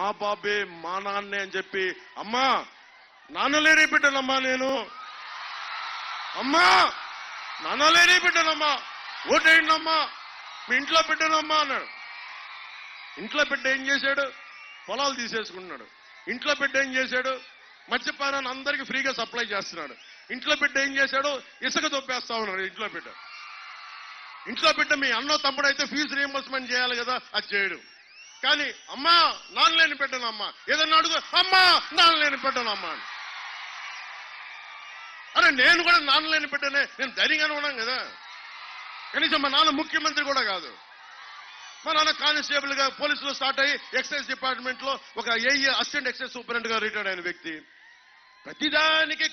మా బాబే మా నాన్నే అని చెప్పి, అమ్మా నాన్నలేని బిడ్డనమ్మా నేను, అమ్మా నాన్నలేని బిడ్డనమ్మా, ఓటేయండమ్మా, మీ ఇంట్లో బిడ్డనమ్మా అన్నాడు. ఇంట్లో బిడ్డ ఏం చేశాడు? పొలాలు తీసేసుకున్నాడు. ఇంట్లో బిడ్డ ఏం చేశాడు? మద్యపానాన్ని అందరికీ ఫ్రీగా సప్లై చేస్తున్నాడు. ఇంట్లో బిడ్డ ఏం చేశాడు? ఇసుక దొబ్బేస్తా ఉన్నాడు. ఇంట్లో బిడ్డ మీ అన్నో తమ్ముడు అయితే ఫీజు రీఎంబర్స్మెంట్ చేయాలి కదా, అది చేయడు. కానీ అమ్మా నాన్నలేని బిడ్డనమ్మా, ఏదన్నా అడుగు, అమ్మా నాన్నలేని బిడ్డనమ్మా. అరే నేను కూడా నాన్నలేని బిడ్డనే, నేను ధైర్యంగానే ఉన్నాను కదా. కనీసం మా నాన్న ముఖ్యమంత్రి కూడా కాదు. మా నాన్న కానిస్టేబుల్ గా పోలీసులో స్టార్ట్ అయ్యి ఎక్సైజ్ డిపార్ట్మెంట్ లో ఒక అసిస్టెంట్ ఎక్సైజ్ సూపరింటెండెంట్ గా రిటైర్డ్ అయిన వ్యక్తి. ప్రతిదానికి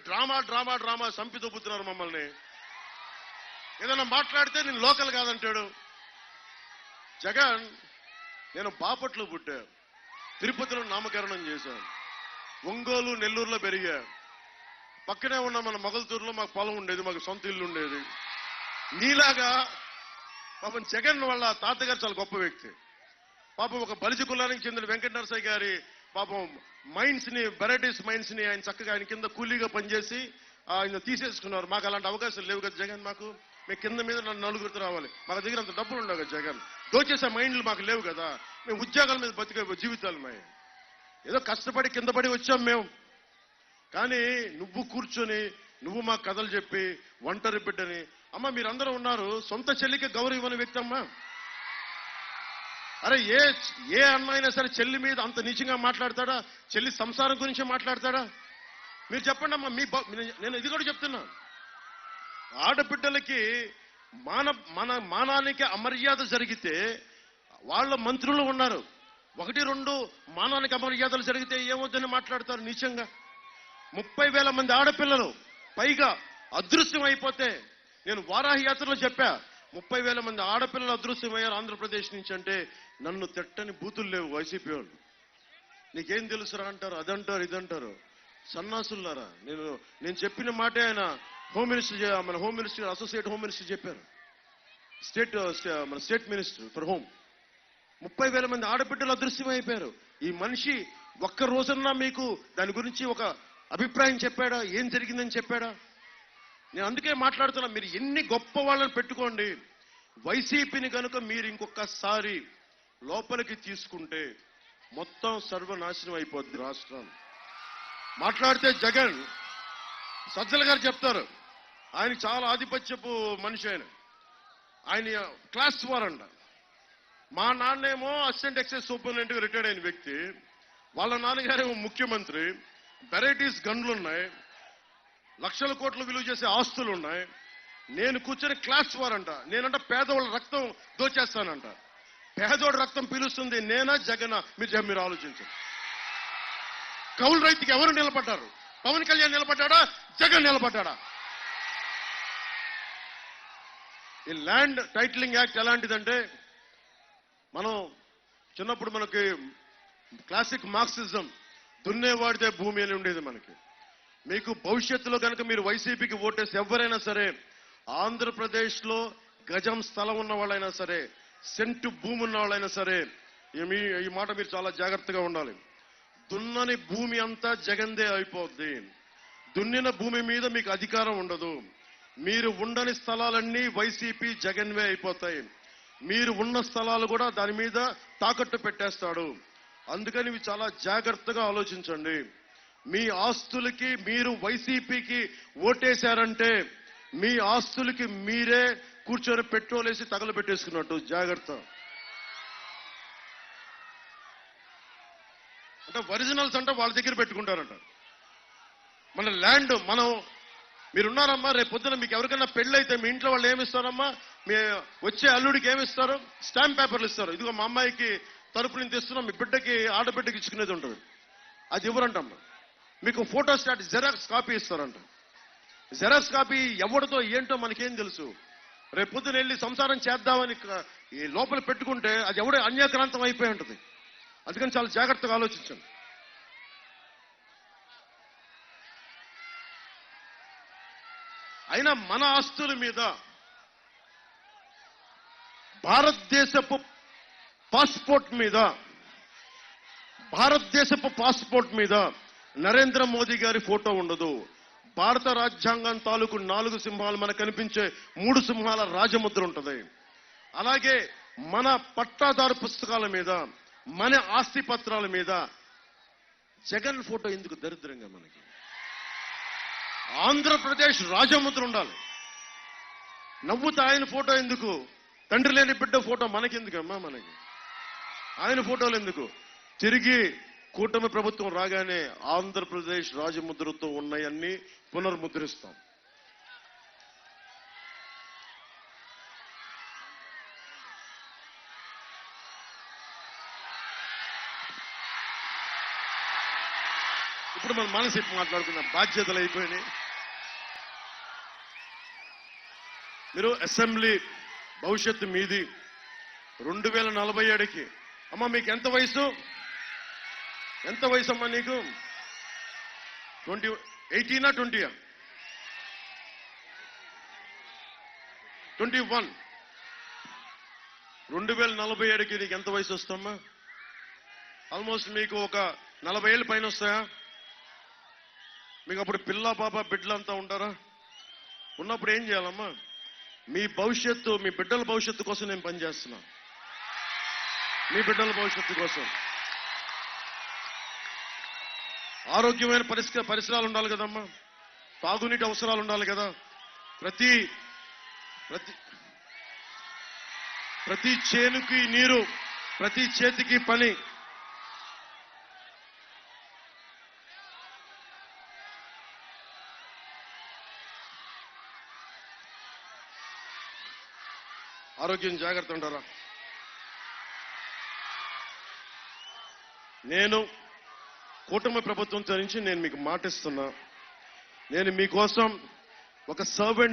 డ్రామా సంపి చూపుతున్నారు మమ్మల్ని. ఏదైనా మాట్లాడితే నేను లోకల్ కాదంటాడు. జగన్, నేను బాపట్లో పుట్టా, తిరుపతిలో నామకరణం చేశాను, ఒంగోలు నెల్లూరులో పెరిగా, పక్కనే ఉన్న మన మొగల్తూరులో మాకు పొలం ఉండేది, మాకు సొంత ఇల్లు ఉండేది. నీలాగా పాపం జగన్ వాళ్ళ తాతగారు చాలా గొప్ప వ్యక్తి. పాపం ఒక బలిజ కులానికి చెందిన వెంకట నరసయ్య గారి పాపం మైన్స్ ని, వెరైటీస్ మైన్స్ ని ఆయన చక్కగా ఆయన కింద కూలీగా పనిచేసి ఆయన తీసేసుకున్నారు. మాకు అలాంటి అవకాశాలు లేవు కదా జగన్. మేము కింద మీద నలుగురితో రావాలి, మాకు దగ్గర అంత డబ్బులు ఉండవు కదా జగన్. దోచేసే మైండ్లు మాకు లేవు కదా. మేము ఉద్యోగాల మీద బతికే జీవితాలు మేము ఏదో కష్టపడి కింద పడి వచ్చాం మేము. కానీ నువ్వు కూర్చొని నువ్వు మాకు కథలు చెప్పి ఒంటరి బిడ్డని, అమ్మ మీరందరూ ఉన్నారు, సొంత చెల్లికి గౌరవం ఇవ్వని వ్యక్తి అమ్మా. అరే ఏ అన్న అయినా సరే చెల్లి మీద అంత నీచంగా మాట్లాడతాడా? చెల్లి సంసారం గురించి మాట్లాడతాడా? మీరు చెప్పండి అమ్మా. నేను ఇది కూడా చెప్తున్నా, ఆడబిడ్డలకి మన మానానికి అమర్యాద జరిగితే వాళ్ళ మంత్రులు ఉన్నారు, 1-2 మానానికి అమర్యాదలు జరిగితే ఏమవుతుందని మాట్లాడతారు నీచంగా. 30,000 మంది ఆడపిల్లలు పైగా అదృశ్యం అయిపోతే, నేను వారాహి యాత్రలో చెప్పా, 30,000 మంది ఆడపిల్లలు అదృశ్యమయ్యారు ఆంధ్రప్రదేశ్ నుంచి అంటే నన్ను తిట్టని బూతులు లేవు వైసీపీ వాళ్ళు. నీకేం తెలుసురా అంటారు, అదంటారు ఇదంటారు. సన్నాసులారా, నేను చెప్పిన మాటే ఆయన మన home minister, associate home minister చెప్పారు, మన స్టేట్ మినిస్టర్ ఫర్ హోమ్. 30,000 మంది ఆడబిడ్డలు అదృశ్యమైపోయారు. ఈ మనిషి ఒక్క రోజన్నా మీకు దాని గురించి ఒక అభిప్రాయం చెప్పాడా? ఏం జరిగిందని చెప్పాడా? నేను అందుకే మాట్లాడుతున్నా, మీరు ఎన్ని గొప్ప వాళ్ళని పెట్టుకోండి, వైసీపీని కనుక మీరు ఇంకొకసారి లోపలికి తీసుకుంటే మొత్తం సర్వనాశనం అయిపోద్ది రాష్ట్రం. మాట్లాడితే జగన్, సజ్జల గారు చెప్తారు, ఆయన చాలా ఆధిపత్యపు మనిషి, ఆయన క్లాస్ 4 అంట. మా నాన్నేమో అసిస్టెంట్ ఎక్సైజ్ సూపరింటెండెంట్ రిటైర్డ్ అయిన వ్యక్తి, వాళ్ళ నాన్నగారేమో ముఖ్యమంత్రి, వెరైటీస్ గన్లు ఉన్నాయి, లక్షల కోట్లు విలువ చేసే ఆస్తులు ఉన్నాయి. నేను కూర్చొని క్లాస్ 4 అంట. నేనంట పేదవాళ్ళ రక్తం దోచేస్తానంట. పేదోడు రక్తం పీలుస్తుంది నేనా జగనా? మీరు ఆలోచించండి. కౌలు రైతుకి ఎవరు నిలబడ్డారు? పవన్ కళ్యాణ్ నిలబడ్డాడా? జగన్ నిలబడ్డాడా? ఈ ల్యాండ్ టైటిలింగ్ యాక్ట్ ఎలాంటిదంటే, మనం చిన్నప్పుడు మనకి క్లాసిక్ మార్క్సిజం, దున్నేవాడితే భూమి అని ఉండేది మనకి. మీకు భవిష్యత్తులో కనుక మీరు వైసీపీకి ఓటేసి ఎవరైనా సరే, ఆంధ్రప్రదేశ్ లో గజం స్థలం ఉన్న వాళ్ళైనా సరే, సెంటు భూమి ఉన్న వాళ్ళైనా సరే, ఈ మాట మీరు చాలా జాగ్రత్తగా ఉండాలి. దున్నని భూమి అంతా జగన్దే అయిపోద్ది. దున్నిన భూమి మీద మీకు అధికారం ఉండదు. మీరు ఉండని స్థలాలన్నీ వైసీపీ జగన్వే అయిపోతాయి. మీరు ఉన్న స్థలాలు కూడా దాని మీద తాకట్టు పెట్టేస్తాడు. అందుకని ఇవి చాలా జాగ్రత్తగా ఆలోచించండి. మీ ఆస్తులకి మీరు వైసీపీకి ఓటేశారంటే మీ ఆస్తులకి మీరే కూర్చొని పెట్రోల్ వేసి తగలబెట్టేసుకున్నట్టు. జాగ్రత్త. అంటే ఒరిజినల్స్ అంటే వాళ్ళ దగ్గర పెట్టుకుంటారంట. మన ల్యాండ్ మీరున్నారమ్మా, రేపు పొద్దున మీకు ఎవరికైనా పెళ్ళైతే మీ ఇంట్లో వాళ్ళు ఏమిస్తారమ్మా? మీ వచ్చే అల్లుడికి ఏమిస్తారు? స్టాంప్ పేపర్లు ఇస్తారు. ఇదిగో మా అమ్మాయికి తరపు నుంచి ఇస్తున్నాం, మీ బిడ్డకి ఆడబిడ్డకి ఇచ్చుకునేది ఉంటుంది. అది ఇవ్వరంటమ్మా. మీకు ఫోటో స్టాట్ జెరాక్స్ కాపీ ఇస్తారంట. జెరాక్స్ కాపీ ఎవరితో ఏంటో మనకేం తెలుసు? రేపు పొద్దున వెళ్ళి సంసారం చేద్దామని ఈ లోపల పెట్టుకుంటే అది ఎవడో అన్యాక్రాంతం అయిపోయి ఉంటుంది. అందుకని చాలా జాగ్రత్తగా ఆలోచించండి. అయినా మన ఆస్తుల మీద భారతదేశపు పాస్పోర్ట్ మీద భారతదేశపు పాస్పోర్ట్ మీద నరేంద్ర మోదీ గారి ఫోటో ఉండదు. భారత రాజ్యాంగం తాలూకు 4 సింహాలు మనకు కనిపించే 3 సింహాల రాజముద్ర ఉంటుంది. అలాగే మన పట్టాదారు పుస్తకాల మీద, మన ఆస్తి పత్రాల మీద జగన్ ఫోటో ఎందుకు దరిద్రంగా? మనకి ఆంధ్రప్రదేశ్ రాజముద్ర ఉండాలి. నవ్వుతా ఆయన ఫోటో ఎందుకు? తండ్రి లేని బిడ్డ ఫోటో మనకెందుకమ్మా? మనకి ఆయన ఫోటోలు ఎందుకు? తిరిగి కూటమి ప్రభుత్వం రాగానే ఆంధ్రప్రదేశ్ రాజముద్రతో ఉన్నాయన్నీ పునర్ముద్రిస్తాం. ఇప్పుడు మన మనసు మాట్లాడుకున్న బాధ్యతలు అయిపోయినాయి. మీరు అసెంబ్లీ భవిష్యత్తు మీది. 2047కి అమ్మా మీకు ఎంత వయసు? ఎంత వయసు అమ్మా నీకు? 18 20 21. 2047కి నీకు ఎంత వయసు వస్తామ్మా? ఆల్మోస్ట్ మీకు ఒక 40 ఏళ్ళు పైన వస్తాయా? మీకు అప్పుడు పిల్ల పాప బిడ్డలంతా ఉంటారా? ఉన్నప్పుడు ఏం చేయాలమ్మా? మీ భవిష్యత్తు, మీ బిడ్డల భవిష్యత్తు కోసం నేను పనిచేస్తున్నా. మీ బిడ్డల భవిష్యత్తు కోసం ఆరోగ్యమైన పరిసరాలు ఉండాలి కదమ్మా. తాగునీటి అవసరాలు ఉండాలి కదా. ప్రతి చేనుకి నీరు, ప్రతి చేతికి పని. ఆరోగ్యం జాగ్రత్త ఉంటారా? నేను కూటమి ప్రభుత్వం నుంచి నేను మీకు మాటిస్తున్నా, నేను మీకోసం ఒక సర్వెంట్